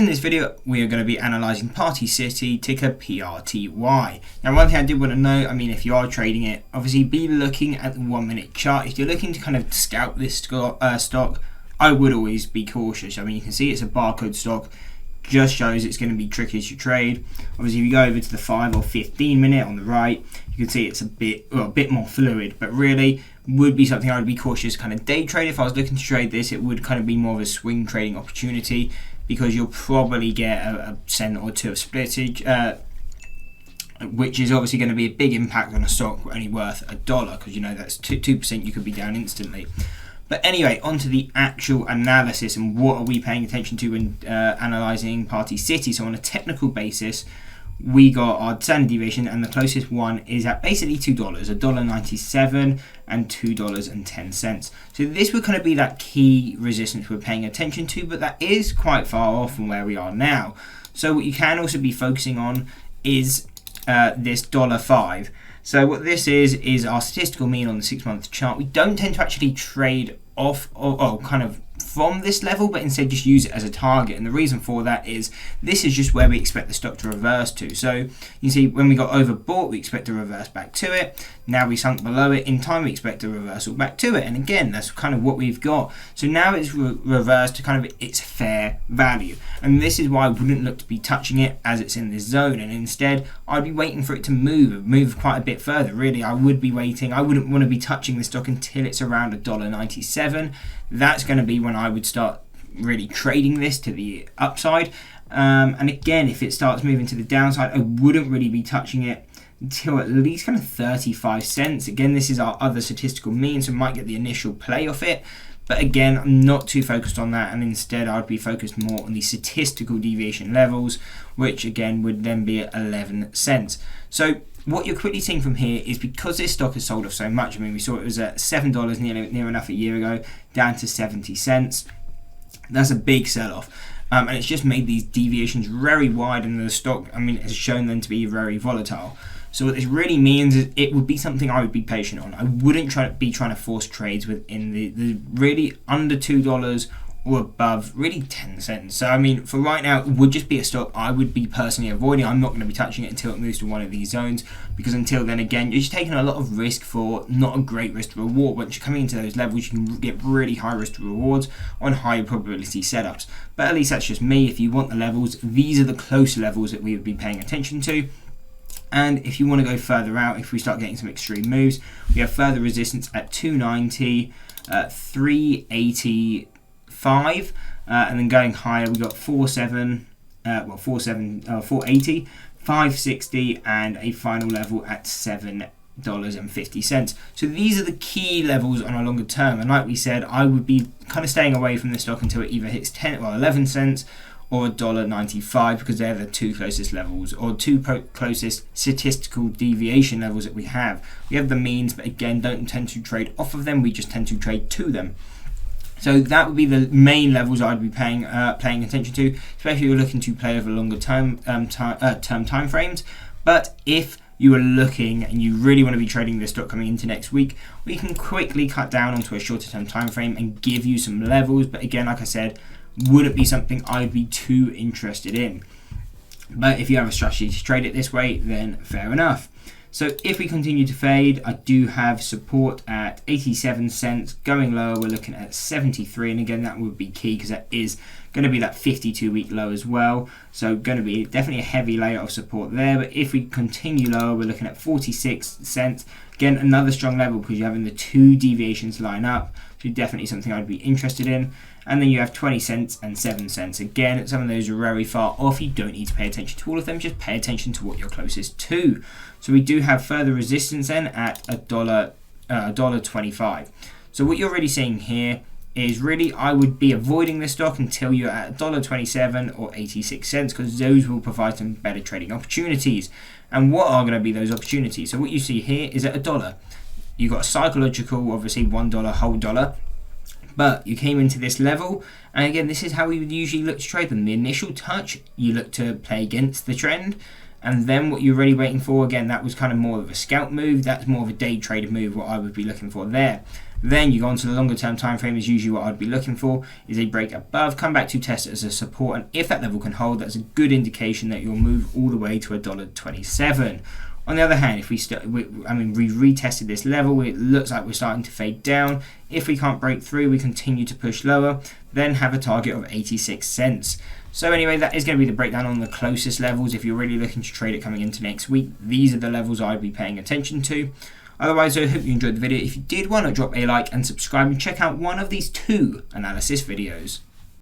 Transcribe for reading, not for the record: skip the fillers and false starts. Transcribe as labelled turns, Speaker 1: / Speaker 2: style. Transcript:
Speaker 1: in this video, we are going to be analysing Party City, ticker PRTY. Now, one thing I did want to note, if you are trading it, obviously be looking at the 1 minute chart. If you're looking to kind of scout this stock, I would always be cautious. You can see it's a barcode stock, just shows it's going to be tricky to trade. Obviously, if you go over to the 5 or 15 minute on the right, you can see it's a bit more fluid, but really would be something I would be cautious kind of day trade. If I was looking to trade this, it would kind of be more of a swing trading opportunity, because you'll probably get a cent or two of splittage, which is obviously going to be a big impact on a stock only worth $1, because that's 2% you could be down instantly. But anyway, onto the actual analysis and what are we paying attention to when analysing Party City. So on a technical basis, we got our standard deviation, and the closest one is at basically $2, $1.97 and $2.10. So this would kind of be that key resistance we're paying attention to, but that is quite far off from where we are now. So what you can also be focusing on is this $5. So what this is our statistical mean on the 6-month chart. We don't tend to actually trade off or kind of from this level, but instead just use it as a target. And the reason for that is this is just where we expect the stock to reverse to. So you see, when we got overbought, we expect to reverse back to it. Now we sunk below it. In time, we expect a reversal back to it. And again, that's kind of what we've got. So now it's reversed to kind of its fair value. And this is why I wouldn't look to be touching it as it's in this zone. And instead, I'd be waiting for it to move quite a bit further. Really, I would be waiting. I wouldn't want to be touching the stock until it's around $1.97. That's going to be when I would start really trading this to the upside. And again, if it starts moving to the downside, I wouldn't really be touching it until at least kind of 35 cents. Again, this is our other statistical mean, so we might get the initial play off it. But again, I'm not too focused on that, and instead I'd be focused more on the statistical deviation levels, which again would then be at 11 cents. So what you're quickly seeing from here is, because this stock has sold off so much, we saw it was at $7 near enough a year ago, down to 70 cents. That's a big sell-off. And it's just made these deviations very wide, and the stock, has shown them to be very volatile. So what this really means is it would be something I would be patient on. I wouldn't be trying to force trades within the really under $2 or above really 10 cents. So for right now, it would just be a stock I would be personally avoiding. I'm not going to be touching it until it moves to one of these zones, because until then, again, you're just taking a lot of risk for not a great risk to reward. Once you're coming into those levels, you can get really high risk to rewards on high probability setups. But at least that's just me. If you want the levels, these are the close levels that we would be paying attention to. And if you want to go further out, if we start getting some extreme moves, we have further resistance at 290, 385, and then going higher, we got 480, 560, and a final level at $7.50. So these are the key levels on a longer term. And like we said, I would be kind of staying away from this stock until it either hits 11 cents or $1.95, because they're the two closest levels, or closest statistical deviation levels that we have. We have the means, but again, don't tend to trade off of them. We just tend to trade to them. So that would be the main levels I'd be paying attention to, especially if you're looking to play over longer term time frames. But if you are looking and you really want to be trading this stock coming into next week, we can quickly cut down onto a shorter term time frame and give you some levels. But again, like I said, wouldn't be something I'd be too interested in. But if you have a strategy to trade it this way, then fair enough. So if we continue to fade, I do have support at 87 cents. Going lower, we're looking at 73, and again, that would be key, because that is going to be that 52-week low as well. So going to be definitely a heavy layer of support there. But if we continue lower, we're looking at 46 cents. Again, another strong level, because you're having the two deviations line up. So definitely something I'd be interested in. And then you have 20 cents and 7 cents. Again, some of those are very far off. You don't need to pay attention to all of them. Just pay attention to what you're closest to. So we do have further resistance then at $1.25. So what you're really seeing here is really I would be avoiding this stock until you're at $1.27 or 86 cents, because those will provide some better trading opportunities. And what are going to be those opportunities? So what you see here is at $1. You've got a psychological, obviously $1 whole dollar. But you came into this level, and again, this is how we would usually look to trade them. The initial touch, you look to play against the trend, and then what you're really waiting for, again, that was kind of more of a scout move. That's more of a day trader move, what I would be looking for there. Then you go on to the longer term time frame. Is usually what I'd be looking for, is a break above, come back to test it as a support, and if that level can hold, that's a good indication that you'll move all the way to $1.27. On the other hand, if we retested this level, it looks like we're starting to fade down. If we can't break through, we continue to push lower, then have a target of 86 cents. So anyway, that is going to be the breakdown on the closest levels. If you're really looking to trade it coming into next week, these are the levels I'd be paying attention to. Otherwise, I hope you enjoyed the video. If you did, why not drop a like and subscribe and check out one of these 2 analysis videos.